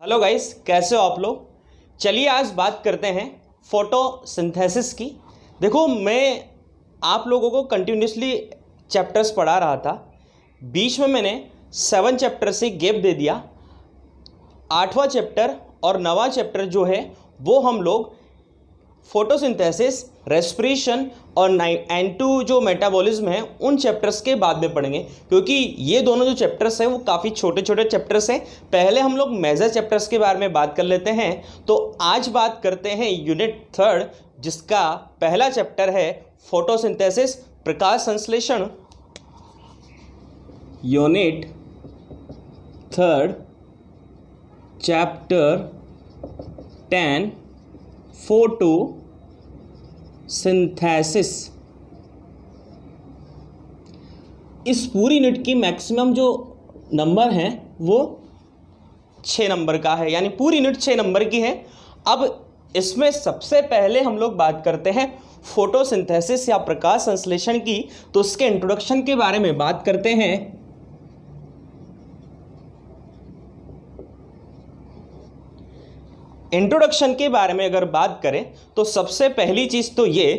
Hello guys, कैसे हो आप लोग। चलिए आज बात करते हैं फोटोसिंथेसिस की। देखो, मैं आप लोगों को कंटिन्यूसली चैप्टर्स पढ़ा रहा था। बीच में मैंने 7 चैप्टर से गैप दे दिया। 8वां चैप्टर और 9वां चैप्टर जो है वो हम लोग फोटोसिंथेसिस, रेस्पिरेशन और N2 जो मेटाबॉलिज्म है उन चैप्टर्स के बाद में पढ़ेंगे, क्योंकि ये दोनों जो चैप्टर्स हैं वो काफ़ी छोटे छोटे चैप्टर्स हैं। पहले हम लोग मेजर चैप्टर्स के बारे में बात कर लेते हैं। तो आज बात करते हैं यूनिट 3 जिसका पहला चैप्टर है फोटोसिंथेसिस, प्रकाश संश्लेषण। Unit 3 chapter 10 photosynthesis. इस पूरी यूनिट की मैक्सिमम जो नंबर है वो 6 नंबर का है, यानी पूरी यूनिट 6 नंबर की है। अब इसमें सबसे पहले हम लोग बात करते हैं फोटोसिंथेसिस या प्रकाश संश्लेषण की। तो उसके इंट्रोडक्शन के बारे में बात करते हैं। इंट्रोडक्शन के बारे में अगर बात करें तो सबसे पहली चीज़ तो ये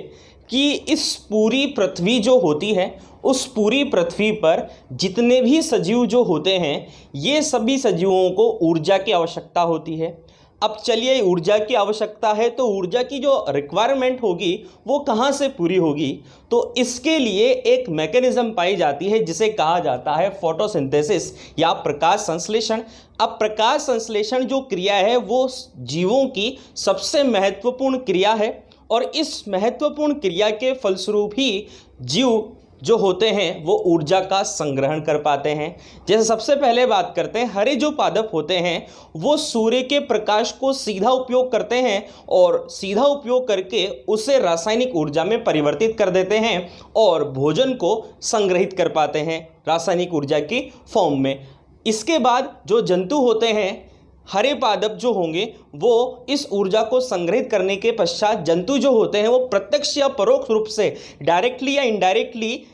कि इस पूरी पृथ्वी जो होती है, उस पूरी पृथ्वी पर जितने भी सजीव जो होते हैं, ये सभी सजीवों को ऊर्जा की आवश्यकता होती है। अब चलिए, ऊर्जा की आवश्यकता है तो ऊर्जा की जो रिक्वायरमेंट होगी वो कहाँ से पूरी होगी। तो इसके लिए एक मैकेनिज्म पाई जाती है जिसे कहा जाता है फोटोसिंथेसिस या प्रकाश संश्लेषण। अब प्रकाश संश्लेषण जो क्रिया है वो जीवों की सबसे महत्वपूर्ण क्रिया है और इस महत्वपूर्ण क्रिया के फलस्वरूप ही जीव जो होते हैं वो ऊर्जा का संग्रहण कर पाते हैं। जैसे सबसे पहले बात करते हैं, हरे जो पादप होते हैं वो सूर्य के प्रकाश को सीधा उपयोग करते हैं और सीधा उपयोग करके उसे रासायनिक ऊर्जा में परिवर्तित कर देते हैं और भोजन को संग्रहित कर पाते हैं रासायनिक ऊर्जा की फॉर्म में। इसके बाद जो जंतु होते हैं, हरे पादप जो होंगे, वो इस ऊर्जा को संग्रहित करने के पश्चात जंतु जो होते हैं वो प्रत्यक्ष या परोक्ष रूप से, डायरेक्टली या इनडायरेक्टली,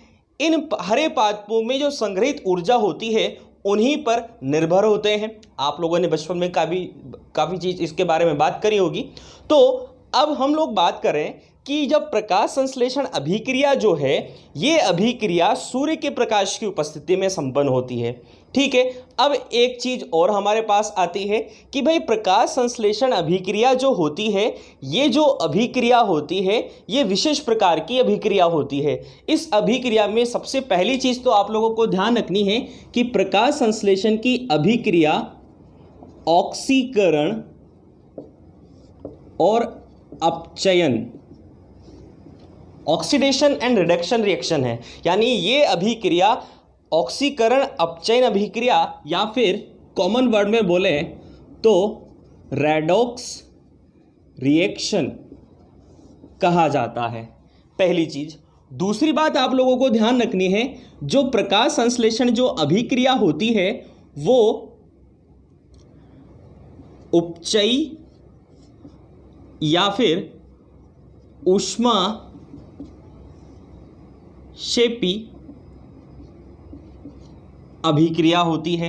इन हरे पादपों में जो संग्रहित ऊर्जा होती है उन्हीं पर निर्भर होते हैं। आप लोगों ने बचपन में काफ़ी चीज़ इसके बारे में बात करी होगी। तो अब हम लोग बात करें कि जब प्रकाश संश्लेषण अभिक्रिया जो है, ये अभिक्रिया सूर्य के प्रकाश की उपस्थिति में संपन्न होती है। ठीक है। अब एक चीज़ और हमारे पास आती है कि भाई प्रकाश संश्लेषण अभिक्रिया जो होती है, ये जो अभिक्रिया होती है ये विशेष प्रकार की अभिक्रिया होती है। इस अभिक्रिया में सबसे पहली चीज़ तो आप लोगों को ध्यान रखनी है कि प्रकाश संश्लेषण की अभिक्रिया ऑक्सीकरण और अपचयन, ऑक्सीडेशन एंड रिडक्शन रिएक्शन है। यानी ये अभिक्रिया ऑक्सीकरण अपचयन अभिक्रिया, या फिर कॉमन वर्ड में बोले तो रेडॉक्स रिएक्शन कहा जाता है, पहली चीज। दूसरी बात आप लोगों को ध्यान रखनी है, जो प्रकाश संश्लेषण जो अभिक्रिया होती है वो उपचयी या फिर ऊष्माक्षेपी अभिक्रिया होती है।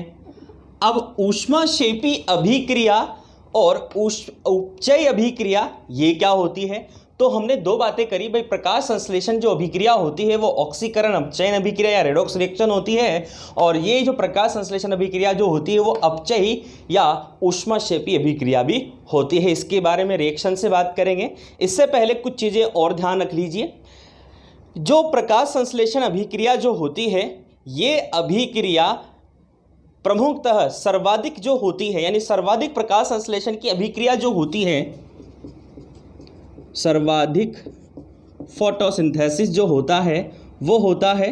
अब ऊष्माक्षेपी अभिक्रिया और उपचयी अभिक्रिया ये क्या होती है। तो हमने दो बातें करी भाई, प्रकाश संश्लेषण जो अभिक्रिया होती है वो ऑक्सीकरण अपचयन अभिक्रिया या रेडॉक्स रिएक्शन होती है, और ये जो प्रकाश संश्लेषण अभिक्रिया जो होती है वो अपचयी या ऊष्माक्षेपी अभिक्रिया भी होती है। इसके बारे में रिएक्शन से बात करेंगे। इससे पहले कुछ चीज़ें और ध्यान रख लीजिए। जो प्रकाश संश्लेषण अभिक्रिया जो होती है, ये अभिक्रिया प्रमुखतः सर्वाधिक जो होती है, यानी सर्वाधिक प्रकाश संश्लेषण की अभिक्रिया जो होती है, सर्वाधिक फोटोसिंथेसिस जो होता है वो होता है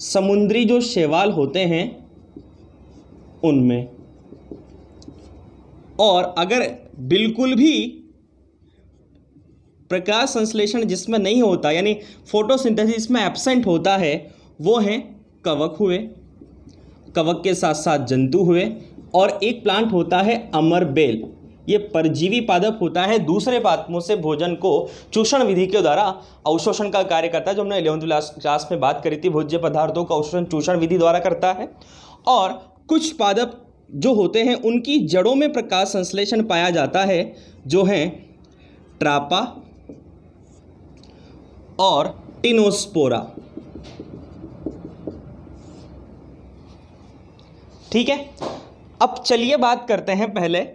समुद्री जो शैवाल होते हैं उनमें। और अगर बिल्कुल भी प्रकाश संश्लेषण जिसमें नहीं होता, यानी फोटोसिंथेसिस में एब्सेंट होता है, वो हैं कवक हुए, कवक के साथ साथ जंतु हुए, और एक प्लांट होता है अमरबेल। ये परजीवी पादप होता है, दूसरे पादपों से भोजन को चूषण विधि के द्वारा अवशोषण का कार्य करता है, जो हमने 11वीं क्लास में बात करी थी। भोज्य पदार्थों का अवशोषण चूषण विधि द्वारा करता है। और कुछ पादप जो होते हैं उनकी जड़ों में प्रकाश संश्लेषण पाया जाता है, जो हैं ट्रापा और टिनोस्पोरा। ठीक है, अब चलिए बात करते हैं पहले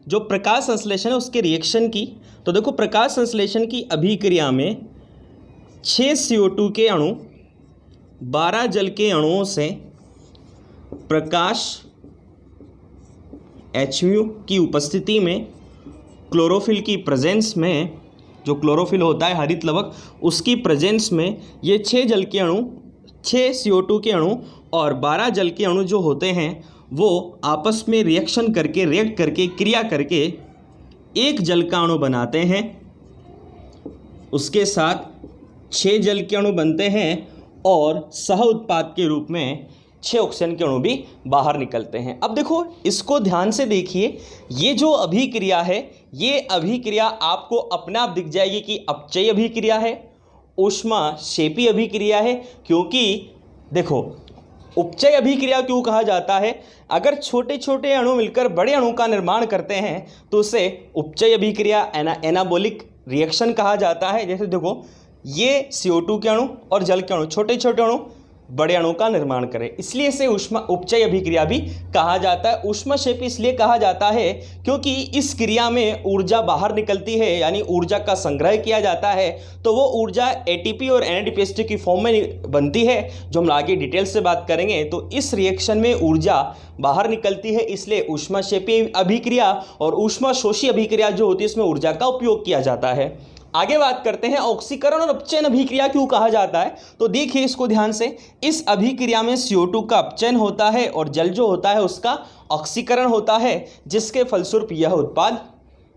जो प्रकाश संश्लेषण है उसके रिएक्शन की। तो देखो, प्रकाश संश्लेषण की अभिक्रिया में 6 CO2 के अणु 12 जल के अणुओं से प्रकाश HU की उपस्थिति में क्लोरोफिल की प्रेजेंस में, जो क्लोरोफिल होता है हरित लवक, उसकी प्रेजेंस में ये 6 जल के अणु, 6 CO2 के अणु और 12 जल के अणु जो होते हैं वो आपस में रिएक्ट करके क्रिया करके एक जल का अणु बनाते हैं। उसके साथ 6 जल के अणु बनते हैं और सह उत्पाद के रूप में 6 ऑक्सीजन के अणु भी बाहर निकलते हैं। अब देखो, इसको ध्यान से देखिए, ये जो अभिक्रिया है, ये अभिक्रिया आपको अपने आप दिख जाएगी कि अपचयी अभिक्रिया है, ऊष्माक्षेपी अभिक्रिया है। क्योंकि देखो, उपचय अभिक्रिया क्यों कहा जाता है? अगर छोटे छोटे अणु मिलकर बड़े अणु का निर्माण करते हैं तो उसे उपचय अभिक्रिया, एनाबॉलिक रिएक्शन कहा जाता है। जैसे देखो, ये CO2 के अणु और जल के अणु, छोटे छोटे अणु बड़े अणु का निर्माण करें, इसलिए इसे उपचय अभिक्रिया भी कहा जाता है। ऊष्माक्षेपी इसलिए कहा जाता है क्योंकि इस क्रिया में ऊर्जा बाहर निकलती है, यानी ऊर्जा का संग्रह किया जाता है। तो वो ऊर्जा ATP और NADPH की फॉर्म में बनती है, जो हम आगे डिटेल से बात करेंगे। तो इस रिएक्शन में ऊर्जा बाहर निकलती है, इसलिए ऊष्माक्षेपी अभिक्रिया और ऊष्माशोषी अभिक्रिया जो होती है इसमें ऊर्जा का उपयोग किया जाता है। आगे बात करते हैं ऑक्सीकरण और अपचयन अभिक्रिया क्यों कहा जाता है। तो देखिए इसको ध्यान से, इस अभिक्रिया में CO2 का अपचयन होता है और जल जो होता है उसका ऑक्सीकरण होता है, जिसके फलस्वरूप यह उत्पाद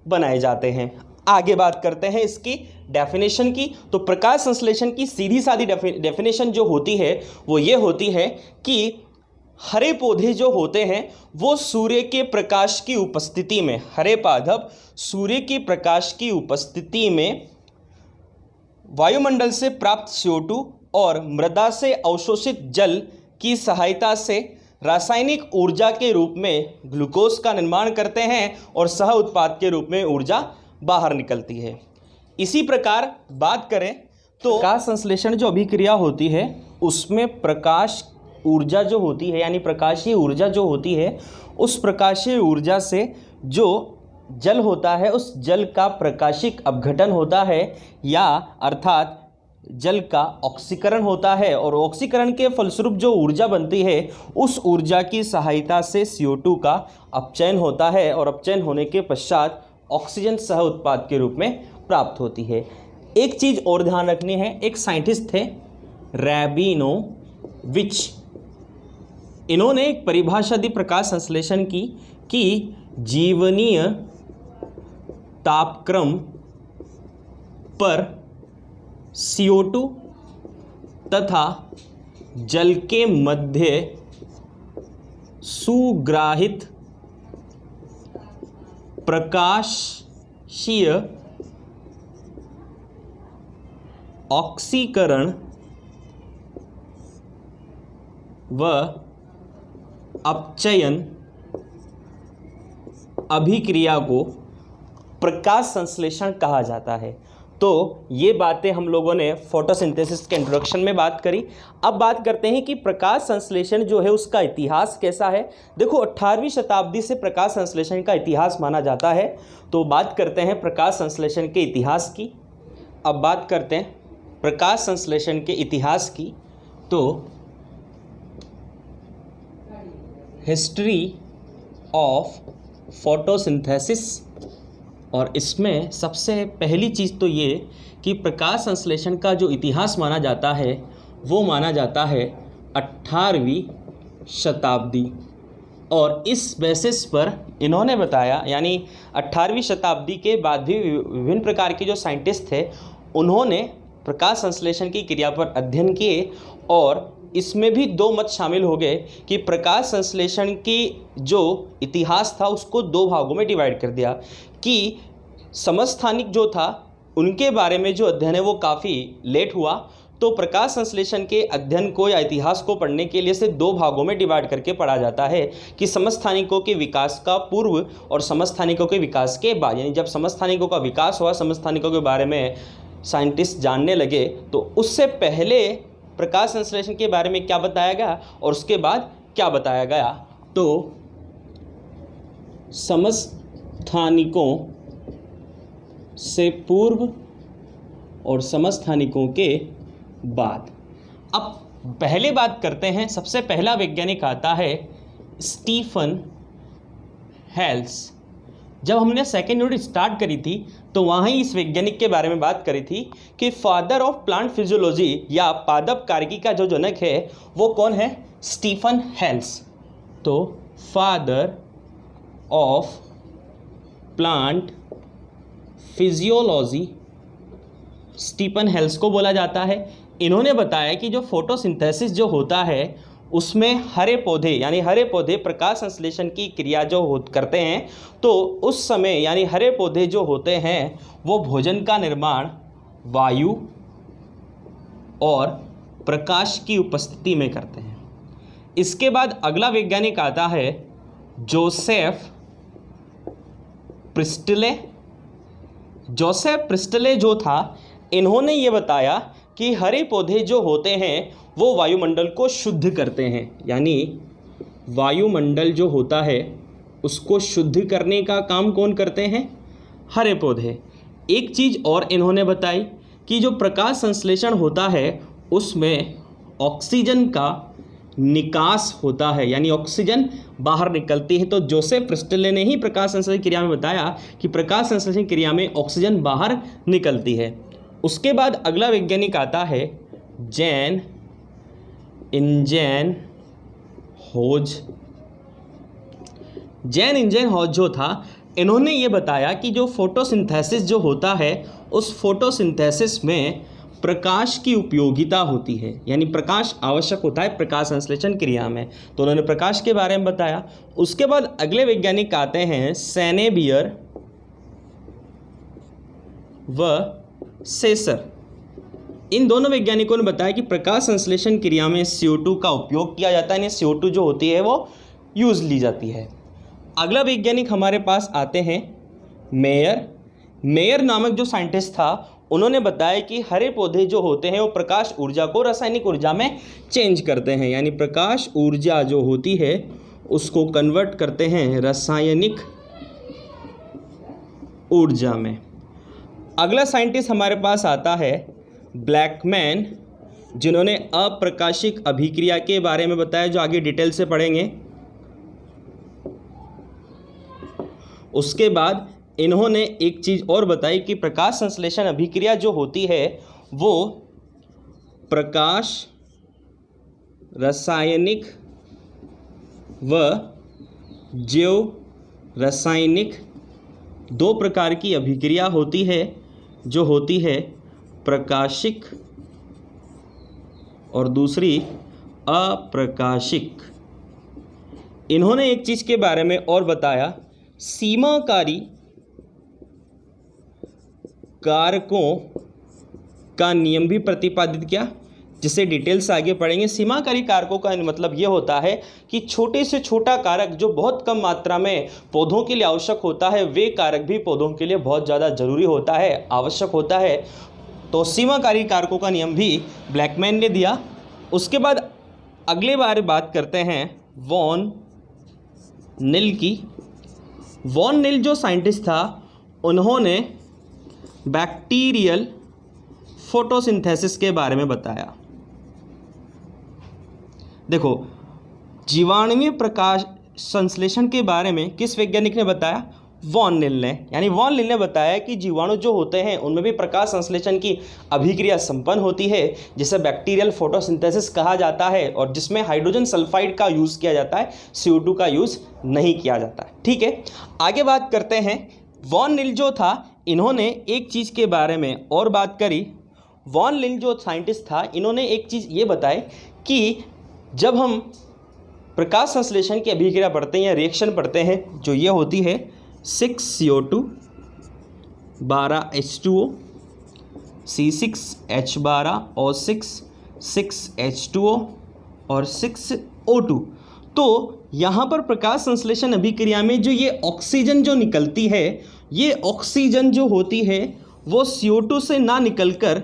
बनाए जाते हैं। आगे बात करते हैं इसकी डेफिनेशन की। तो प्रकाश संश्लेषण की सीधी सादी डेफिनेशन जो होती है वो ये होती है कि हरे पौधे जो होते हैं वो सूर्य के प्रकाश की उपस्थिति में, हरे पादप सूर्य के प्रकाश की उपस्थिति में वायुमंडल से प्राप्त CO2 और मृदा से अवशोषित जल की सहायता से रासायनिक ऊर्जा के रूप में ग्लूकोज का निर्माण करते हैं और सह उत्पाद के रूप में ऊर्जा बाहर निकलती है। इसी प्रकार बात करें तो प्रकाश संश्लेषण जो अभिक्रिया होती है उसमें प्रकाश ऊर्जा जो होती है, यानी प्रकाशीय ऊर्जा जो होती है, उस प्रकाशीय ऊर्जा से जो जल होता है उस जल का प्रकाशिक अपघटन होता है, या अर्थात जल का ऑक्सीकरण होता है। और ऑक्सीकरण के फलस्वरूप जो ऊर्जा बनती है उस ऊर्जा की सहायता से CO2 का अपचयन होता है और अपचयन होने के पश्चात ऑक्सीजन सह उत्पाद के रूप में प्राप्त होती है। एक चीज़ और ध्यान रखनी है, एक साइंटिस्ट थे रैबिनोविच, इन्होंने एक परिभाषा दी प्रकाश संश्लेषण की कि जीवनीय तापक्रम पर CO2 तथा जल के मध्य सुग्राहित प्रकाशीय ऑक्सीकरण व अपचयन अभिक्रिया को प्रकाश संश्लेषण कहा जाता है। तो ये बातें हम लोगों ने फोटोसिंथेसिस के इंट्रोडक्शन में बात करी। अब बात करते हैं कि प्रकाश संश्लेषण जो है उसका इतिहास कैसा है। देखो, 18वीं शताब्दी से प्रकाश संश्लेषण का इतिहास माना जाता है। तो बात करते हैं प्रकाश संश्लेषण के इतिहास की। अब बात करते हैं प्रकाश संश्लेषण के इतिहास की। तो हिस्ट्री ऑफ फोटोसिंथेसिस, और इसमें सबसे पहली चीज़ तो ये कि प्रकाश संश्लेषण का जो इतिहास माना जाता है वो माना जाता है 18वीं शताब्दी। और इस बेसिस पर इन्होंने बताया, यानी 18वीं शताब्दी के बाद भी विभिन्न प्रकार के जो साइंटिस्ट थे उन्होंने प्रकाश संश्लेषण की क्रिया पर अध्ययन किए, और इसमें भी दो मत शामिल हो गए कि प्रकाश संश्लेषण की जो इतिहास था उसको दो भागों में डिवाइड कर दिया कि समस्थानिक जो था उनके बारे में जो अध्ययन है वो काफ़ी लेट हुआ। तो प्रकाश संश्लेषण के अध्ययन को या इतिहास को पढ़ने के लिए इसे दो भागों में डिवाइड करके पढ़ा जाता है कि समस्थानिकों के विकास का पूर्व और समस्थानिकों के विकास के बाद। यानी जब समस्थानिकों का विकास हुआ, समस्थानिकों के बारे में साइंटिस्ट जानने लगे, तो उससे पहले प्रकाश संश्लेषण के बारे में क्या बताया गया और उसके बाद क्या बताया गया। तो समस्थानिकों से पूर्व और समस्थानिकों के बाद। अब पहले बात करते हैं, सबसे पहला वैज्ञानिक आता है स्टीफन हेल्स। जब हमने सेकेंड यूनिट स्टार्ट करी थी तो वहाँ ही इस वैज्ञानिक के बारे में बात करी थी कि फादर ऑफ प्लांट फिजियोलॉजी या पादप कार्की का जो जनक है वो कौन है, स्टीफन हेल्स। तो father of plant physiology Stephen Hales को बोला जाता है। इन्होंने बताया कि जो फोटोसिंथेसिस जो होता है उसमें हरे पौधे यानी हरे पौधे प्रकाश संश्लेषण की क्रिया जो करते हैं, तो उस समय यानी हरे पौधे जो होते हैं वो भोजन का निर्माण वायु और प्रकाश की उपस्थिति में करते हैं। इसके बाद अगला वैज्ञानिक आता है जोसेफ प्रिस्टले। जोसेफ प्रिस्टले जो था, इन्होंने ये बताया कि हरे पौधे जो होते हैं वो वायुमंडल को शुद्ध करते हैं, यानी वायुमंडल जो होता है उसको शुद्ध करने का काम कौन करते हैं, हरे पौधे। एक चीज़ और इन्होंने बताई कि जो प्रकाश संश्लेषण होता है उसमें ऑक्सीजन का निकास होता है, यानी ऑक्सीजन बाहर निकलती है। तो जोसेफ प्रिस्टले ने ही प्रकाश संश्लेषण क्रिया में बताया कि प्रकाश संश्लेषण क्रिया में ऑक्सीजन बाहर निकलती है। उसके बाद अगला वैज्ञानिक आता है जैन इंजन होज। जैन इंजन होज जो था, इन्होंने ये बताया कि जो फोटोसिंथेसिस जो होता है उस फोटोसिंथेसिस में प्रकाश की उपयोगिता होती है, यानी प्रकाश आवश्यक होता है प्रकाश संश्लेषण क्रिया में। तो उन्होंने प्रकाश के बारे में बताया। उसके बाद अगले वैज्ञानिक आते हैं सेनेबियर व सेसर। इन दोनों वैज्ञानिकों ने बताया कि प्रकाश संश्लेषण क्रिया में CO2 का उपयोग किया जाता है, यानी CO2 जो होती है वो यूज ली जाती है। अगला वैज्ञानिक हमारे पास आते हैं मेयर। मेयर नामक जो साइंटिस्ट था, उन्होंने बताया कि हरे पौधे जो होते हैं वो प्रकाश ऊर्जा को रासायनिक ऊर्जा में चेंज करते हैं, यानी प्रकाश ऊर्जा जो होती है उसको कन्वर्ट करते हैं रासायनिक ऊर्जा में। अगला साइंटिस्ट हमारे पास आता है ब्लैकमैन, जिन्होंने अप्रकाशिक अभिक्रिया के बारे में बताया, जो आगे डिटेल से पढ़ेंगे। उसके बाद इन्होंने एक चीज़ और बताई कि प्रकाश संश्लेषण अभिक्रिया जो होती है वो प्रकाश रासायनिक व जैव रासायनिक दो प्रकार की अभिक्रिया होती है, जो होती है प्रकाशिक और दूसरी अप्रकाशिक। इन्होंने एक चीज़ के बारे में और बताया, सीमाकारी कारकों का नियम भी प्रतिपादित किया, जिसे डिटेल से आगे पढ़ेंगे। सीमाकारी कारकों का मतलब ये होता है कि छोटे से छोटा कारक जो बहुत कम मात्रा में पौधों के लिए आवश्यक होता है, वे कारक भी पौधों के लिए बहुत ज़्यादा जरूरी होता है, आवश्यक होता है। तो सीमाकारी कारकों का नियम भी ब्लैकमैन ने दिया। उसके बाद अगले बार बात करते हैं वॉन नील की। वॉन नील जो साइंटिस्ट था, उन्होंने बैक्टीरियल फोटोसिंथेसिस के बारे में बताया। देखो, जीवाणुवीय प्रकाश संश्लेषण के बारे में किस वैज्ञानिक ने बताया, वॉन नील ने। यानी वॉन नील ने बताया कि जीवाणु जो होते हैं उनमें भी प्रकाश संश्लेषण की अभिक्रिया संपन्न होती है, जिसे बैक्टीरियल फोटोसिंथेसिस कहा जाता है, और जिसमें हाइड्रोजन सल्फाइड का यूज़ किया जाता है, CO2 का यूज़ नहीं किया जाता है। ठीक है, आगे बात करते हैं। वॉन नील जो था, इन्होंने एक चीज़ के बारे में और बात करी। वॉन नील जो साइंटिस्ट था, इन्होंने एक चीज़ ये बताई कि जब हम प्रकाश संश्लेषण की अभिक्रिया पढ़ते हैं या रिएक्शन पढ़ते हैं, जो ये होती है 6CO2 12H2O C6H12O6, 6H2O और 6O2। तो यहाँ पर प्रकाश संश्लेषण अभिक्रिया में जो ये ऑक्सीजन जो निकलती है, ये ऑक्सीजन जो होती है वो CO2 से ना निकलकर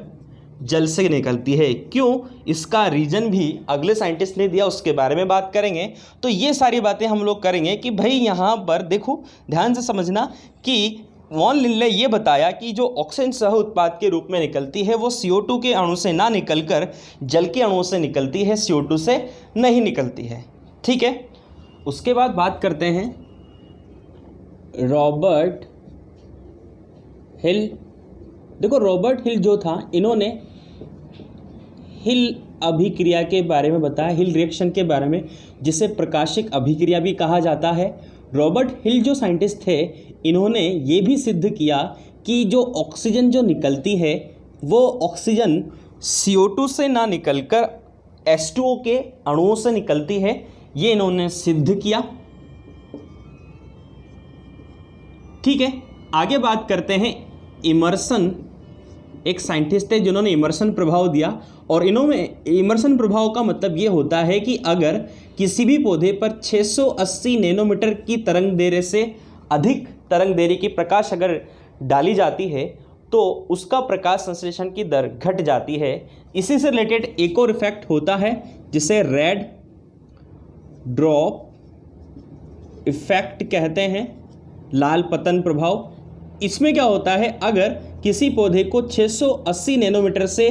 जल से निकलती है। क्यों? इसका रीजन भी अगले साइंटिस्ट ने दिया, उसके बारे में बात करेंगे। तो ये सारी बातें हम लोग करेंगे कि भाई यहाँ पर देखो ध्यान से समझना कि वॉन लिन ने ये बताया कि जो ऑक्सीजन सह उत्पाद के रूप में निकलती है वो CO2 के अणु से ना निकलकर जल के अणुओं से निकलती है, CO2 से नहीं निकलती है। ठीक है, उसके बाद बात करते हैं रॉबर्ट हिल। देखो रॉबर्ट हिल जो था, इन्होंने हिल अभिक्रिया के बारे में बताया, हिल रिएक्शन के बारे में, जिसे प्रकाशिक अभिक्रिया भी कहा जाता है। रॉबर्ट हिल जो साइंटिस्ट थे, इन्होंने ये भी सिद्ध किया कि जो ऑक्सीजन जो निकलती है वो ऑक्सीजन CO2 से ना निकलकर H2O के अणुओं से निकलती है। ये इन्होंने सिद्ध किया। ठीक है, आगे बात करते हैं इमर्सन। एक साइंटिस्ट है जिन्होंने इमर्सन प्रभाव दिया, और इन्होंने इमर्सन प्रभाव का मतलब ये होता है कि अगर किसी भी पौधे पर 680 नैनोमीटर की तरंग दैर्ध्य से अधिक तरंग दैर्ध्य की प्रकाश अगर डाली जाती है तो उसका प्रकाश संश्लेषण की दर घट जाती है। इसी से रिलेटेड एक और इफेक्ट होता है जिसे रेड ड्रॉप इफेक्ट कहते हैं, लाल पतन प्रभाव। इसमें क्या होता है, अगर किसी पौधे को 680 नैनोमीटर से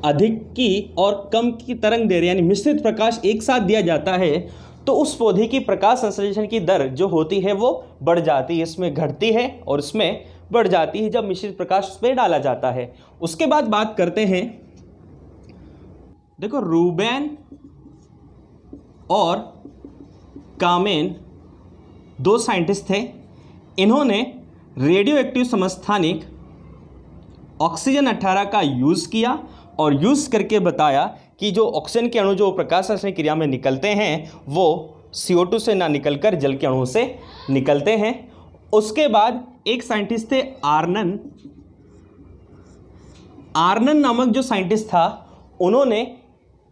अधिक की और कम की तरंग दैर्ध्य यानी मिश्रित प्रकाश एक साथ दिया जाता है तो उस पौधे की प्रकाश संश्लेषण की दर जो होती है वो बढ़ जाती है। इसमें घटती है और इसमें बढ़ जाती है जब मिश्रित प्रकाश उसमें डाला जाता है। उसके बाद बात करते हैं, देखो रूबेन और कामेन दो साइंटिस्ट थे। इन्होंने रेडियो एक्टिव समस्थानिक ऑक्सीजन 18 का यूज़ किया और यूज़ करके बताया कि जो ऑक्सीजन के अणु जो प्रकाश संश्लेषण क्रिया में निकलते हैं वो CO2 से ना निकलकर जल के अणुओं से निकलते हैं। उसके बाद एक साइंटिस्ट थे आर्नन नामक जो साइंटिस्ट था, उन्होंने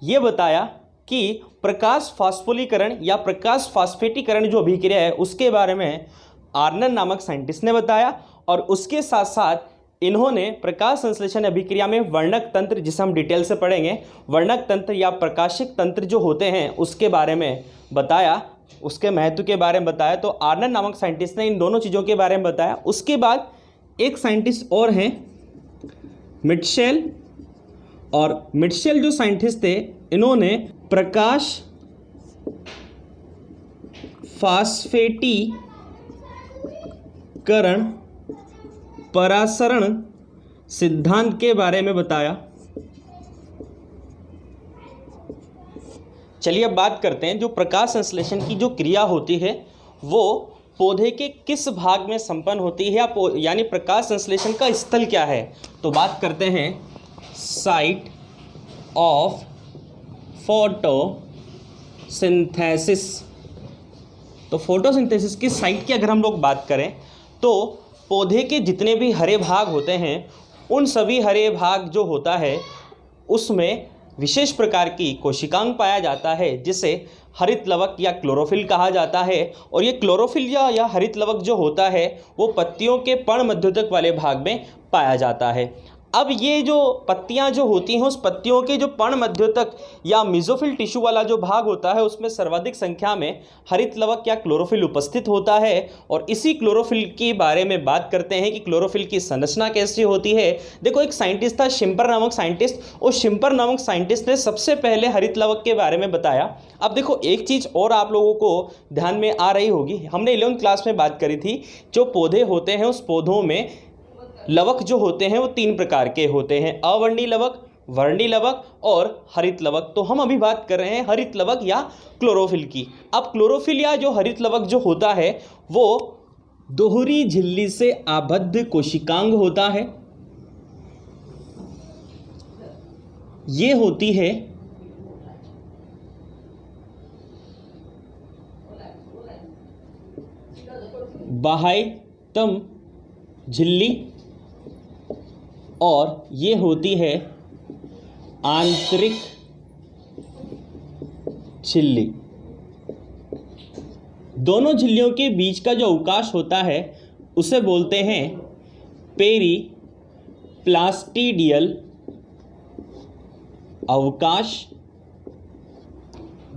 ये बताया कि प्रकाश फास्फोलीकरण या प्रकाश फास्फेटीकरण जो अभिक्रिया है उसके बारे में आर्नन नामक साइंटिस्ट ने बताया। और उसके साथ साथ इन्होंने प्रकाश संश्लेषण अभिक्रिया में वर्णक तंत्र, जिसे हम डिटेल से पढ़ेंगे, वर्णक तंत्र या प्रकाशिक तंत्र जो होते हैं उसके बारे में बताया, उसके महत्व के बारे में बताया। तो आर्नन नामक साइंटिस्ट ने इन दोनों चीज़ों के बारे में बताया। उसके बाद एक साइंटिस्ट और हैं मिटशेल, और मिटशेल जो साइंटिस्ट थे इन्होंने प्रकाश फास्फेटीकरण परासरण सिद्धांत के बारे में बताया। चलिए अब बात करते हैं, जो प्रकाश संश्लेषण की जो क्रिया होती है वो पौधे के किस भाग में संपन्न होती है, यानी प्रकाश संश्लेषण का स्थल क्या है। तो बात करते हैं साइट ऑफ फोटोसिंथेसिस। तो फोटोसिंथेसिस की साइट की अगर हम लोग बात करें तो पौधे के जितने भी हरे भाग होते हैं उन सभी हरे भाग जो होता है उसमें विशेष प्रकार की कोशिकांग पाया जाता है जिसे हरित लवक या क्लोरोफिल कहा जाता है। और ये क्लोरोफिल या हरित लवक जो होता है वो पत्तियों के पर्णमध्योतक वाले भाग में पाया जाता है। अब ये जो पत्तियां जो होती हैं उस पत्तियों के जो पर्णमध्योतक या मेसोफिल टिश्यू वाला जो भाग होता है उसमें सर्वाधिक संख्या में हरित लवक या क्लोरोफिल उपस्थित होता है। और इसी क्लोरोफिल के बारे में बात करते हैं कि क्लोरोफिल की संरचना कैसी होती है। देखो एक साइंटिस्ट था शिम्पर नामक साइंटिस्ट, और शिम्पर नामक साइंटिस्ट ने सबसे पहले हरित लवक के बारे में बताया। अब देखो एक चीज़ और आप लोगों को ध्यान में आ रही होगी, हमने 11वीं क्लास में बात करी थी, जो पौधे होते हैं उस पौधों में लवक जो होते हैं वो 3 प्रकार के होते हैं, अवर्णी लवक, वर्णी लवक और हरित लवक। तो हम अभी बात कर रहे हैं हरित लवक या क्लोरोफिल की। अब क्लोरोफिल या जो हरित लवक जो होता है वो दोहरी झिल्ली से आबद्ध कोशिकांग होता है। ये होती है बाह्यतम झिल्ली और ये होती है आंतरिक झिल्ली। दोनों झिल्लियों के बीच का जो अवकाश होता है उसे बोलते हैं पेरीप्लास्टिडियल अवकाश।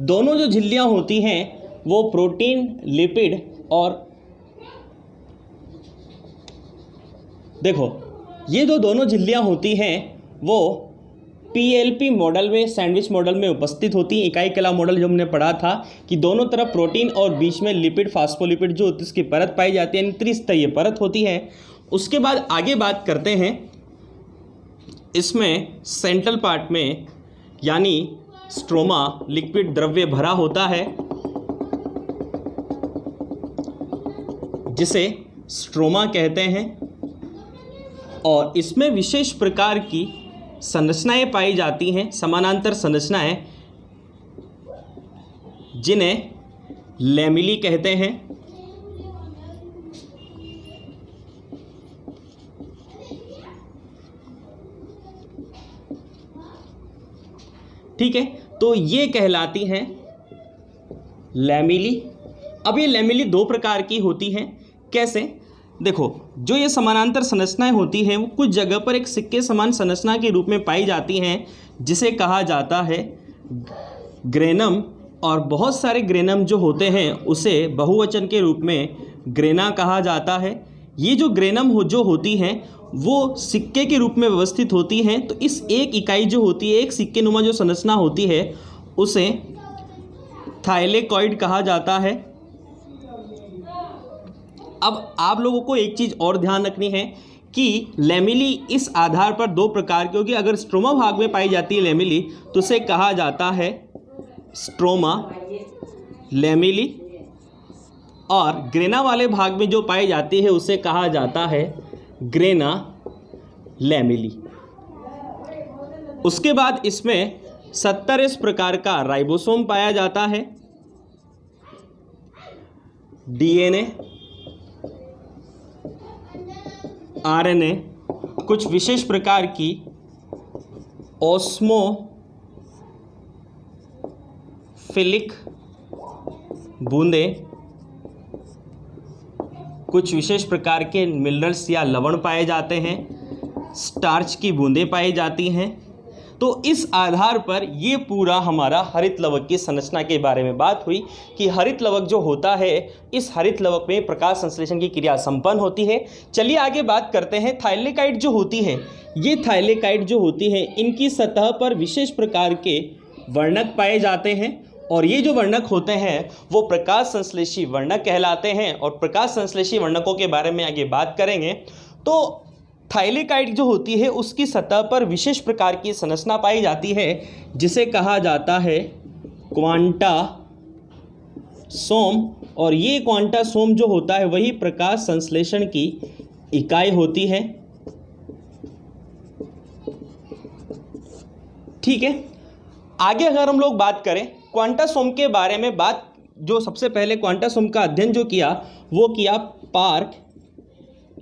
दोनों जो झिल्लियां होती हैं वो प्रोटीन, लिपिड और देखो ये जो दोनों झिल्लियां होती हैं वो पीएलपी मॉडल में, सैंडविच मॉडल में उपस्थित होती हैं। इकाई कला मॉडल जो हमने पढ़ा था कि दोनों तरफ प्रोटीन और बीच में लिपिड, फास्फोलिपिड जो होती है उसकी परत पाई जाती है, यानी त्रिस्तरीय परत होती है। उसके बाद आगे बात करते हैं, इसमें सेंट्रल पार्ट में यानी स्ट्रोमा लिक्विड द्रव्य भरा होता है जिसे स्ट्रोमा कहते हैं, और इसमें विशेष प्रकार की संरचनाएं पाई जाती हैं, समानांतर संरचनाएं, जिन्हें लैमेली कहते हैं। ठीक है, तो ये कहलाती हैं लैमेली। अब ये लैमेली दो प्रकार की होती हैं। कैसे? देखो, जो ये समानांतर संरचनाएं होती हैं वो कुछ जगह पर एक सिक्के समान संरचना के रूप में पाई जाती हैं जिसे कहा जाता है ग्रेनम, और बहुत सारे ग्रेनम जो होते हैं उसे बहुवचन के रूप में ग्रेना कहा जाता है। ये जो ग्रेनम जो होती हैं वो सिक्के के रूप में व्यवस्थित होती हैं। तो इस एक इकाई जो होती है, एक सिक्के नुमा जो संरचना होती है उसे थाइलेकॉइड कहा जाता है। अब आप लोगों को एक चीज़ और ध्यान रखनी है कि लैमेली इस आधार पर दो प्रकार की होगी। अगर स्ट्रोमा भाग में पाई जाती है लैमेली तो उसे कहा जाता है स्ट्रोमा लैमेली, और ग्रेना वाले भाग में जो पाई जाती है उसे कहा जाता है ग्रेना लैमेली। उसके बाद इसमें 70 इस प्रकार का राइबोसोम पाया जाता है, डीएनए, आरएनए, कुछ विशेष प्रकार की ओस्मोफिलिक बूंदें, कुछ विशेष प्रकार के मिनरल्स या लवण पाए जाते हैं, स्टार्च की बूंदें पाई जाती हैं। तो इस आधार पर ये पूरा हमारा हरित लवक की संरचना के बारे में बात हुई कि हरित लवक जो होता है, इस हरित लवक में प्रकाश संश्लेषण की क्रिया संपन्न होती है। चलिए आगे बात करते हैं। थाइलेकाइड जो होती है, ये थाइलेकाइड जो होती है इनकी सतह पर विशेष प्रकार के वर्णक पाए जाते हैं, और ये जो वर्णक होते हैं वो प्रकाश संश्लेषी वर्णक कहलाते हैं, और प्रकाश संश्लेषी वर्णकों के बारे में आगे बात करेंगे। तो थाइलेकाइड जो होती है उसकी सतह पर विशेष प्रकार की संरचना पाई जाती है जिसे कहा जाता है क्वांटासोम, और ये क्वांटासोम जो होता है वही प्रकाश संश्लेषण की इकाई होती है। ठीक है, आगे अगर हम लोग बात करें क्वांटासोम के बारे में, बात जो सबसे पहले क्वांटासोम का अध्ययन जो किया वो किया पार्क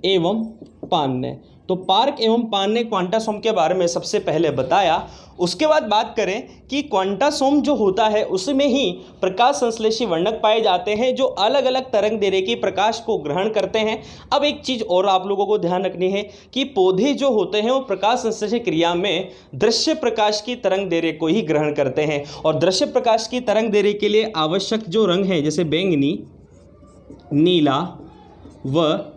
एवं पान ने। तो पार्क एवं पान ने क्वांटासोम के बारे में सबसे पहले बताया। उसके बाद बात करें कि क्वांटासोम जो होता है उसमें ही प्रकाश संश्लेषी वर्णक पाए जाते हैं जो अलग अलग तरंग दैर्ध्य की प्रकाश को ग्रहण करते हैं। अब एक चीज़ और आप लोगों को ध्यान रखनी है कि पौधे जो होते हैं वो प्रकाश संश्लेषण क्रिया में दृश्य प्रकाश की तरंग दैर्ध्य को ही ग्रहण करते हैं, और दृश्य प्रकाश की तरंग दैर्ध्य के लिए आवश्यक जो रंग है जैसे बैंगनी, नीला व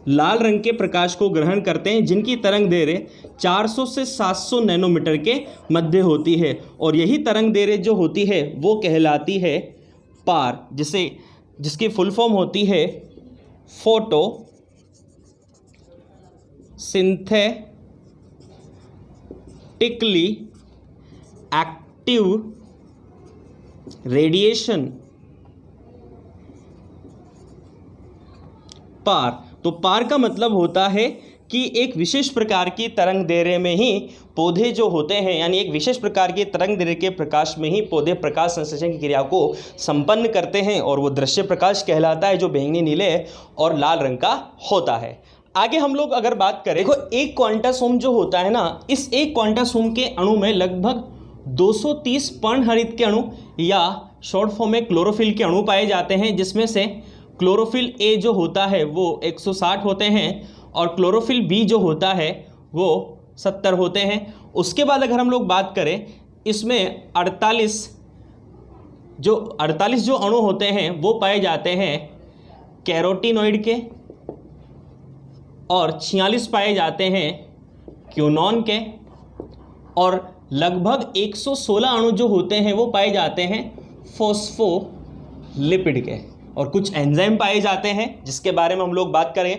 लाल रंग के प्रकाश को ग्रहण करते हैं, जिनकी तरंग दैर्ध्य 400 से 700 नैनोमीटर के मध्य होती है, और यही तरंग दैर्ध्य जो होती है वो कहलाती है पार, जिसकी फुल फॉर्म होती है फोटो सिंथेटिकली एक्टिव रेडिएशन पार। तो पार का मतलब होता है कि एक विशेष प्रकार की तरंग दैर्ध्य में ही पौधे जो होते हैं, यानी एक विशेष प्रकार की तरंग दैर्ध्य के प्रकाश में ही पौधे प्रकाश संश्लेषण की क्रिया को संपन्न करते हैं, और वो दृश्य प्रकाश कहलाता है जो बैंगनी, नीले और लाल रंग का होता है। आगे हम लोग अगर बात करें, देखो एक क्वांटासोम जो होता है ना, इस एक क्वांटासोम के अणु में लगभग 230 पर्णहरित के अणु या शॉर्ट फॉर्म में क्लोरोफिल के अणु पाए जाते हैं, जिसमें से क्लोरोफिल ए जो होता है वो 160 होते हैं और क्लोरोफिल बी जो होता है वो 70 होते हैं। उसके बाद अगर हम लोग बात करें, इसमें 48 जो अणु होते हैं वो पाए जाते हैं कैरोटीनॉइड के और 46 पाए जाते हैं क्यूनॉन के और लगभग 116 अणु जो होते हैं वो पाए जाते हैं फॉस्फोलिपिड के और कुछ एंजाइम पाए जाते हैं जिसके बारे में हम लोग बात करें।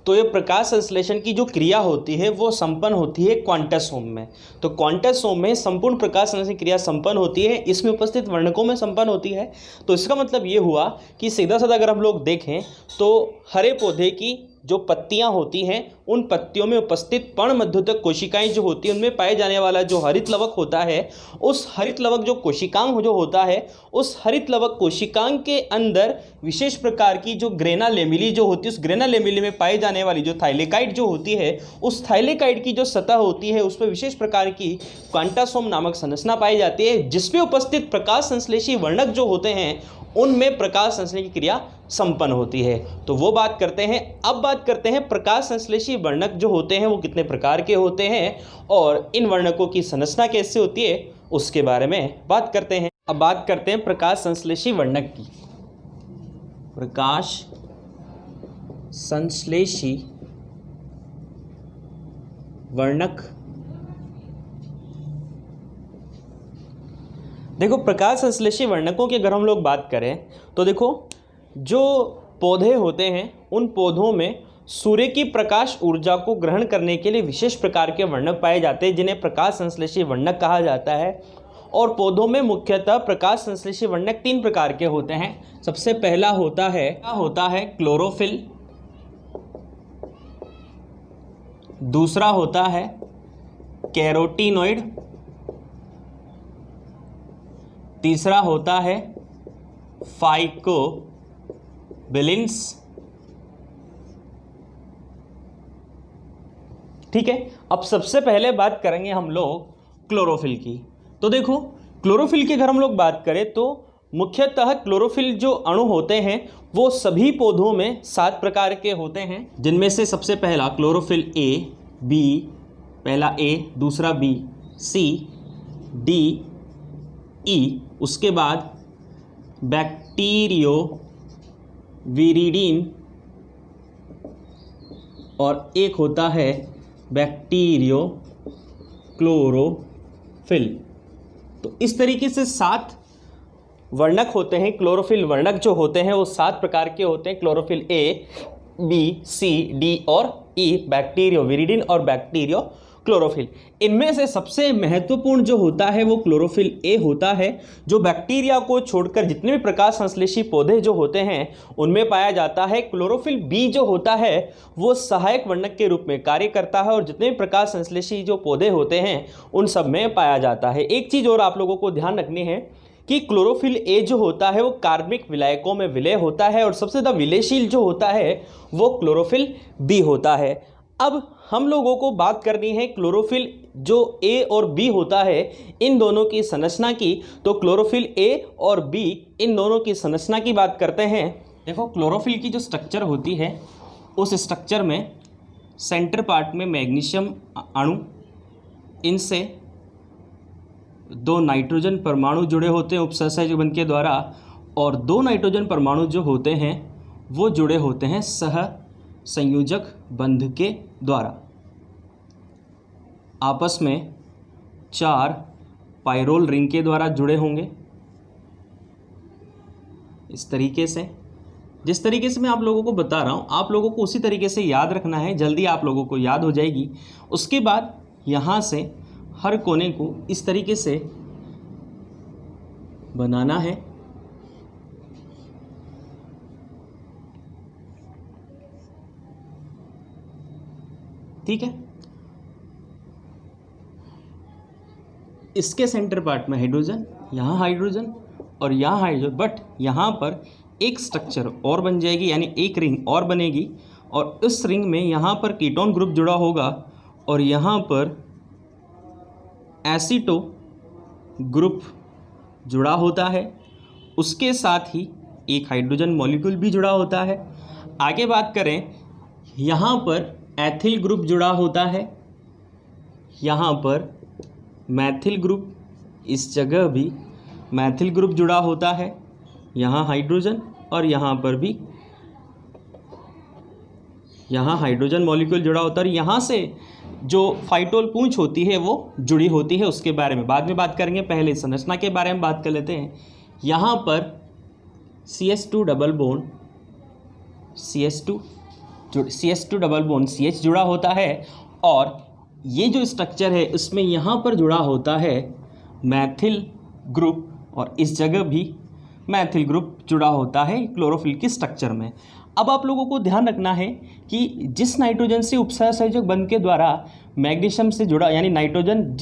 तो ये प्रकाश संश्लेषण की जो क्रिया होती है वो संपन्न होती है क्वांटासोम में। तो क्वांटासोम में संपूर्ण प्रकाश संश्लेषण क्रिया संपन्न होती है, इसमें उपस्थित वर्णकों में संपन्न होती है। तो इसका मतलब ये हुआ कि सीधा साधा अगर हम लोग देखें तो हरे पौधे की जो पत्तियां होती हैं उन पत्तियों में उपस्थित पर्णमध्युतक कोशिकाएं जो होती हैं उनमें पाए जाने वाला जो हरित लवक होता है, उस हरित लवक जो कोशिकांग जो होता है, उस हरित लवक कोशिकांग के अंदर विशेष प्रकार की जो ग्रेना लेमिली जो होती है, उस ग्रेना लेमिली में पाई जाने वाली जो थाइलेकाइड जो होती है, उस थाइलेकाइड की जो सतह होती है उसमें विशेष प्रकार की क्वांटासोम नामक संरचना पाई जाती है, जिसमें उपस्थित प्रकाश संश्लेषी वर्णक जो होते हैं उनमें प्रकाश संश्लेषण की क्रिया संपन्न होती है। तो वो बात करते हैं। अब बात करते हैं प्रकाश संश्लेषी वर्णक जो होते हैं वो कितने प्रकार के होते हैं और इन वर्णकों की संरचना कैसे होती है उसके बारे में बात करते हैं। अब बात करते हैं प्रकाश संश्लेषी वर्णक की। प्रकाश संश्लेषी वर्णक, देखो प्रकाश संश्लेषी वर्णकों की अगर हम लोग बात करें तो देखो जो पौधे होते हैं उन पौधों में सूर्य की प्रकाश ऊर्जा को ग्रहण करने के लिए विशेष प्रकार के वर्णक पाए जाते हैं जिन्हें प्रकाश संश्लेषी वर्णक कहा जाता है। और पौधों में मुख्यतः प्रकाश संश्लेषी वर्णक 3 प्रकार के होते हैं। सबसे पहला होता है क्लोरोफिल, दूसरा होता है कैरोटीनॉइड, तीसरा होता है फाइकोबिलिन्स। ठीक है, अब सबसे पहले बात करेंगे हम लोग क्लोरोफिल की। तो देखो क्लोरोफिल की अगर हम लोग बात करें तो मुख्यतः क्लोरोफिल जो अणु होते हैं वो सभी पौधों में 7 प्रकार के होते हैं, जिनमें से सबसे पहला क्लोरोफिल ए, बी, पहला ए, दूसरा बी, सी, डी, ई, उसके बाद बैक्टीरियो विरिडीन और एक होता है बैक्टीरियो क्लोरोफिल। तो इस तरीके से 7 वर्णक होते हैं। क्लोरोफिल वर्णक जो होते हैं वो 7 प्रकार के होते हैं। Chlorophyll A, B, C, D और ई, बैक्टीरियो विरिडीन और बैक्टीरियो क्लोरोफिल। इनमें से सबसे महत्वपूर्ण जो होता है वो क्लोरोफिल ए होता है, जो बैक्टीरिया को छोड़कर जितने भी प्रकाश संश्लेषी पौधे जो होते हैं उनमें पाया जाता है। क्लोरोफिल बी जो होता है वो सहायक वर्णक के रूप में कार्य करता है और जितने भी प्रकाश संश्लेषी जो पौधे होते हैं उन सब में पाया जाता है। एक चीज़ और आप लोगों को ध्यान रखनी है कि क्लोरोफिल ए जो होता है वो कार्बनिक विलायकों में विलय होता है और सबसे ज़्यादा विलयशील जो होता है वो क्लोरोफिल बी होता है। अब हम लोगों को बात करनी है क्लोरोफिल जो ए और बी होता है इन दोनों की संरचना की। तो क्लोरोफिल ए और बी इन दोनों की संरचना की बात करते हैं। देखो क्लोरोफिल की जो स्ट्रक्चर होती है उस स्ट्रक्चर में सेंटर पार्ट में मैग्नीशियम अणु, इनसे 2 नाइट्रोजन परमाणु जुड़े होते हैं उपसहसहज बंध के द्वारा और 2 नाइट्रोजन परमाणु जो होते हैं वो जुड़े होते हैं सह संयोजक बंध के द्वारा। आपस में 4 पायरोल रिंग के द्वारा जुड़े होंगे। इस तरीके से, जिस तरीके से मैं आप लोगों को बता रहा हूँ आप लोगों को उसी तरीके से याद रखना है, जल्दी आप लोगों को याद हो जाएगी। उसके बाद यहाँ से हर कोने को इस तरीके से बनाना है। ठीक है, इसके सेंटर पार्ट में हाइड्रोजन, यहाँ हाइड्रोजन और यहाँ हाइड्रोजन, बट यहाँ पर एक स्ट्रक्चर और बन जाएगी, यानी एक रिंग और बनेगी। और इस रिंग में यहाँ पर कीटोन ग्रुप जुड़ा होगा और यहाँ पर एसीटो ग्रुप जुड़ा होता है। उसके साथ ही एक हाइड्रोजन मॉलिक्यूल भी जुड़ा होता है। आगे बात करें, यहाँ पर एथिल ग्रुप जुड़ा होता है, यहाँ पर मैथिल ग्रुप, इस जगह भी मैथिल ग्रुप जुड़ा होता है, यहाँ हाइड्रोजन और यहाँ पर भी यहाँ हाइड्रोजन मॉलिक्यूल जुड़ा होता है। और यहाँ से जो फाइटोल पूंछ होती है वो जुड़ी होती है, उसके बारे में बाद में बात करेंगे, पहले संरचना के बारे में बात कर लेते हैं। यहाँ पर CH2 double bond CH2 double bond CH जुड़ा होता है और ये जो स्ट्रक्चर है इसमें यहाँ पर जुड़ा होता है मैथिल ग्रुप और इस जगह भी मैथिल ग्रुप जुड़ा होता है क्लोरोफिल के स्ट्रक्चर में। अब आप लोगों को ध्यान रखना है कि जिस नाइट्रोजन से उपसहसंयोजक बंध के द्वारा मैग्नीशियम से जुड़ा यानी नाइट्रोजन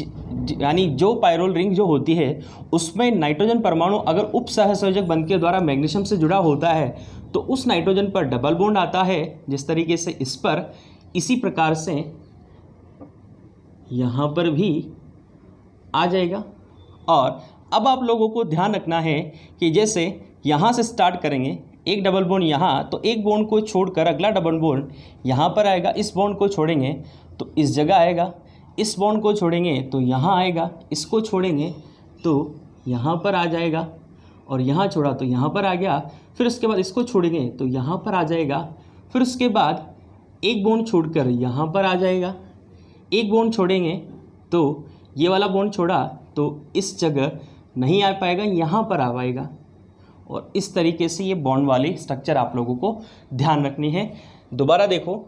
यानी जो पायरोल रिंग जो होती है उसमें नाइट्रोजन परमाणु अगर उपसहसंयोजक बंध के द्वारा मैग्नीशियम से जुड़ा होता है तो उस नाइट्रोजन पर डबल बॉन्ड आता है, जिस तरीके से इस पर, इसी प्रकार से यहाँ पर भी आ जाएगा। और अब आप लोगों को ध्यान रखना है कि जैसे यहाँ से स्टार्ट करेंगे, एक डबल बॉन्ड यहाँ, तो एक बॉन्ड को छोड़कर अगला डबल बॉन्ड यहाँ पर आएगा, इस बॉन्ड को छोड़ेंगे तो इस जगह आएगा, इस बॉन्ड को छोड़ेंगे तो यहाँ आएगा, इसको छोड़ेंगे तो यहाँ पर आ जाएगा और यहाँ छोड़ा तो यहाँ पर आ गया। फिर उसके बाद इसको छोड़ेंगे तो यहाँ पर आ जाएगा। फिर उसके बाद एक बॉन्ड छोड़कर यहाँ पर आ जाएगा, एक बॉन्ड छोड़ेंगे तो ये वाला बॉन्ड छोड़ा तो इस जगह नहीं आ पाएगा, यहाँ पर आ पाएगा। और इस तरीके से ये बॉन्ड वाली स्ट्रक्चर आप लोगों को ध्यान रखनी है। दोबारा देखो,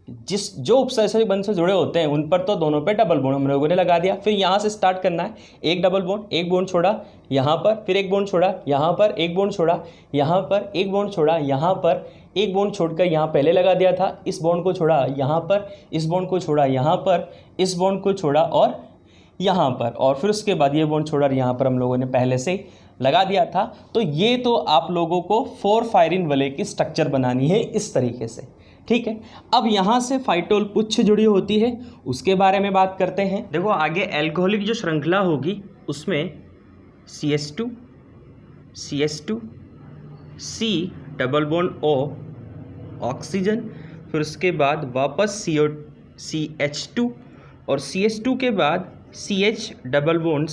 जो उपसहसंयोजक बंध से जुड़े होते हैं उन पर तो दोनों पे डबल बॉन्ड हम लोगों ने लगा दिया। फिर यहाँ से स्टार्ट करना है, एक डबल बॉन्ड, एक बॉन्ड छोड़ा यहाँ पर, फिर एक बॉन्ड छोड़ा यहाँ पर, एक बॉन्ड छोड़ा यहाँ पर, एक बॉन्ड छोड़ा यहाँ पर, एक बॉन्ड छोड़कर यहाँ पहले लगा दिया था, इस बॉन्ड को छोड़ा यहाँ पर, इस बॉन्ड को छोड़ा यहाँ पर, इस बॉन्ड को छोड़ा और यहाँ पर, और फिर उसके बाद ये बॉन्ड छोड़ा यहाँ पर हम लोगों ने पहले से लगा दिया था। तो ये तो आप लोगों को 4 फायरिन वलय की स्ट्रक्चर बनानी है इस तरीके से, ठीक है। अब यहाँ से फाइटोल पुच्छ जुड़ी होती है, उसके बारे में बात करते हैं। देखो आगे एल्कोहलिक जो श्रृंखला होगी उसमें CH2 C double bond O oxygen, फिर उसके बाद वापस CH2 और CH2 के बाद CH डबल बॉन्ड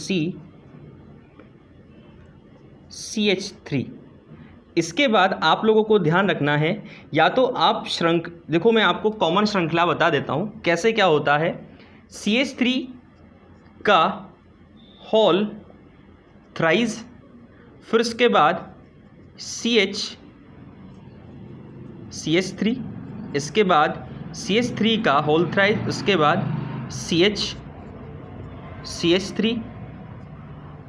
CH3। इसके बाद आप लोगों को ध्यान रखना है, या तो आप देखो मैं आपको कॉमन श्रृंखला बता देता हूँ कैसे क्या होता है। CH3 का होल थ्राइस, फिर उसके बाद CH3, इसके बाद CH3 का होल थ्राइस, उसके बाद CH3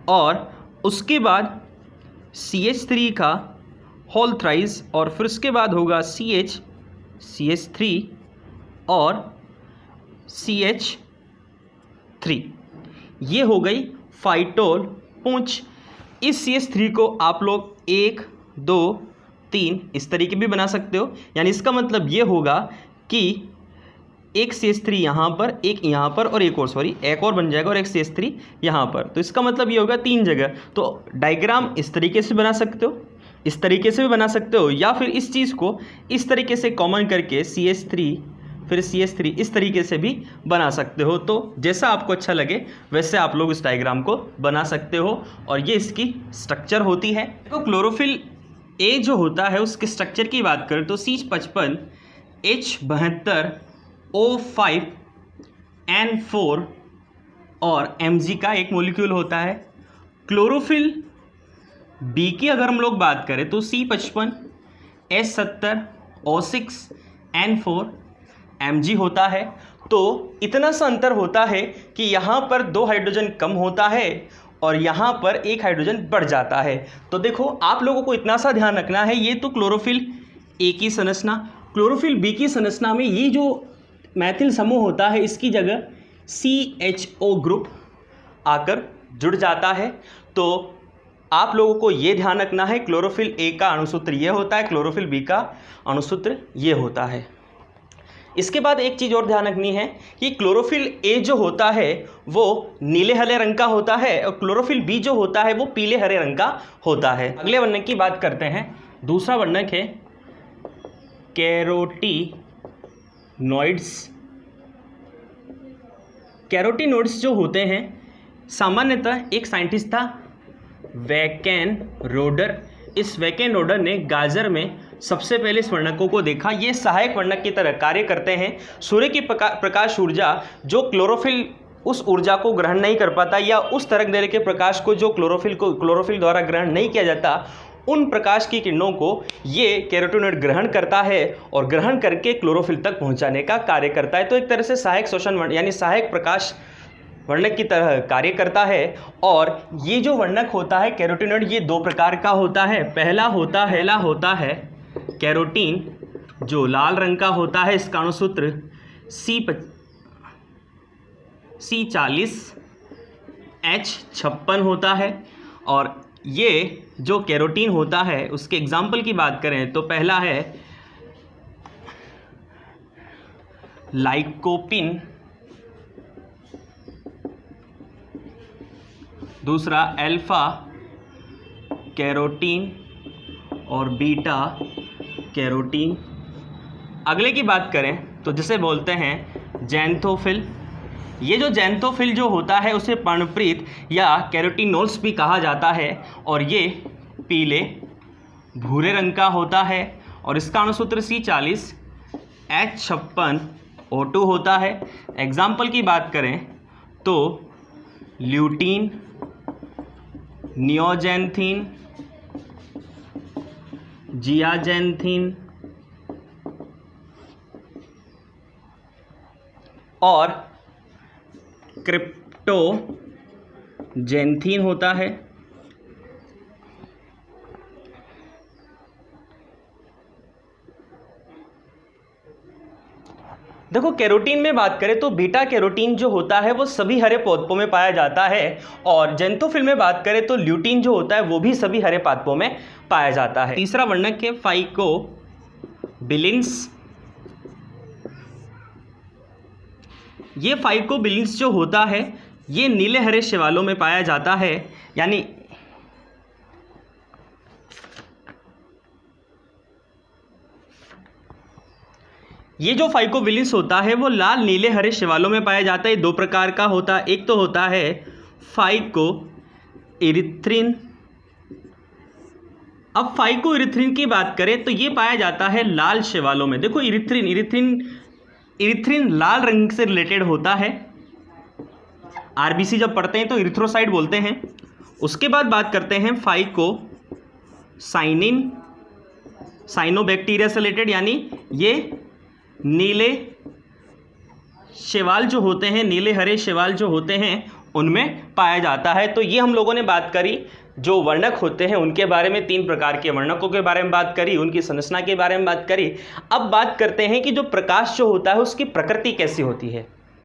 और उसके बाद CH3 का होल थ्राइस और फिर उसके बाद होगा CH3 और CH3। ये हो गई फाइटोल पूंछ। इस CH3 को आप लोग 1 2 3 इस तरीके भी बना सकते हो, यानी इसका मतलब ये होगा कि एक CH3 यहाँ पर, एक यहाँ पर और एक और बन जाएगा और एक CH3 यहाँ पर। तो इसका मतलब ये होगा 3 जगह। तो डायग्राम इस तरीके से बना सकते हो, इस तरीके से भी बना सकते हो, या फिर इस चीज़ को इस तरीके से कॉमन करके CH3 फिर CH3 इस तरीके से भी बना सकते हो। तो जैसा आपको अच्छा लगे वैसे आप लोग इस डायग्राम को बना सकते हो और ये इसकी स्ट्रक्चर होती है। तो क्लोरोफिल ए जो होता है उसके स्ट्रक्चर की बात करें तो C55 H72O5N4 और Mg का एक मॉलिक्यूल होता है। क्लोरोफिल बी की अगर हम लोग बात करें तो C55 H70O6N4 Mg होता है। तो इतना सा अंतर होता है कि यहाँ पर 2 हाइड्रोजन कम होता है और यहाँ पर 1 हाइड्रोजन बढ़ जाता है। तो देखो आप लोगों को इतना सा ध्यान रखना है, ये तो क्लोरोफिल ए की संरचना। क्लोरोफिल बी की संरचना में ये जो मैथिल समूह होता है इसकी जगह CHO ग्रुप आकर जुड़ जाता है। तो आप लोगों को ये ध्यान रखना है, क्लोरोफिल ए का अणुसूत्र ये होता है, क्लोरोफिल बी का अणुसूत्र ये होता है। इसके बाद एक चीज़ और ध्यान रखनी है कि क्लोरोफिल ए जो होता है वो नीले हरे रंग का होता है और क्लोरोफिल बी जो होता है वो पीले हरे रंग का होता है। अगले वर्णक की बात करते हैं। दूसरा वर्णक है कैरोटीनॉइड्स। कैरोटीनॉइड्स जो होते हैं, सामान्यतः एक साइंटिस्ट था वैकेन रोडर। इस वैकेन रोडर ने गाजर में सबसे पहले इस वर्णकों को देखा। ये सहायक वर्णक की तरह कार्य करते हैं। सूर्य की प्रकाश ऊर्जा जो क्लोरोफिल उस ऊर्जा को ग्रहण नहीं कर पाता या उस तरंग दैर्ध्य के प्रकाश को जो क्लोरोफिल द्वारा ग्रहण नहीं किया जाता, उन प्रकाश की किरणों को ये कैरोटीनॉइड ग्रहण करता है और ग्रहण करके क्लोरोफिल तक पहुंचाने का कार्य करता है। तो एक तरह से सहायक शोषण यानी सहायक प्रकाश वर्णक की तरह कार्य करता है। और ये जो वर्णक होता है कैरोटीनॉइड, ये दो प्रकार का होता है। पहला होता है कैरोटीन जो लाल रंग का होता है। इसका अणुसूत्र C40H56 होता है। और ये जो कैरोटीन होता है उसके एग्जाम्पल की बात करें तो पहला है लाइकोपिन, दूसरा अल्फा कैरोटीन और बीटा कैरोटीन। अगले की बात करें तो जिसे बोलते हैं जैंथोफिल। ये जो जैंथोफिल जो होता है उसे पर्णप्रीत या कैरोटीनोल्स भी कहा जाता है और ये पीले भूरे रंग का होता है और इसका अणुसूत्र C40H56O2 होता है। एग्जाम्पल की बात करें तो ल्यूटीन, नियोजेंथीन, जियाजेंथीन और क्रिप्टोजेंथीन होता है। देखो कैरोटीन में बात करें तो बीटा कैरोटीन जो होता है वो सभी हरे पादपों में पाया जाता है और जैंथोफिल में बात करें तो ल्यूटीन जो होता है वो भी सभी हरे पादपों में पाया जाता है। तीसरा वर्णक है फाइकोबिलिन्स। ये फाइकोबिलिन्स जो होता है ये नीले हरे शैवालों में पाया जाता है। यानी ये जो फाइकोबिलिन्स होता है वो लाल नीले हरे शैवालों में पाया जाता है। दो प्रकार का होता है, एक तो होता है फाइकोइरिथ्रिन। अब फाइकोइरिथ्रिन की बात करें तो ये पाया जाता है लाल शैवालों में। देखो इरिथ्रिन लाल रंग से रिलेटेड होता है। आरबीसी जब पढ़ते हैं तो इरिथ्रोसाइट बोलते हैं। उसके बाद बात करते हैं फाइकोसाइनिन, साइनोबैक्टीरिया से रिलेटेड, यानी ये नीले शैवाल जो होते हैं, नीले हरे शैवाल जो होते हैं उनमें पाया जाता है। तो ये हम लोगों ने बात करी जो वर्णक होते हैं उनके बारे में, तीन प्रकार के वर्णकों के बारे में बात करी, उनकी संरचना के बारे में बात करी। अब बात करते हैं कि जो प्रकाश जो होता है उसकी प्रकृति कैसी होती है।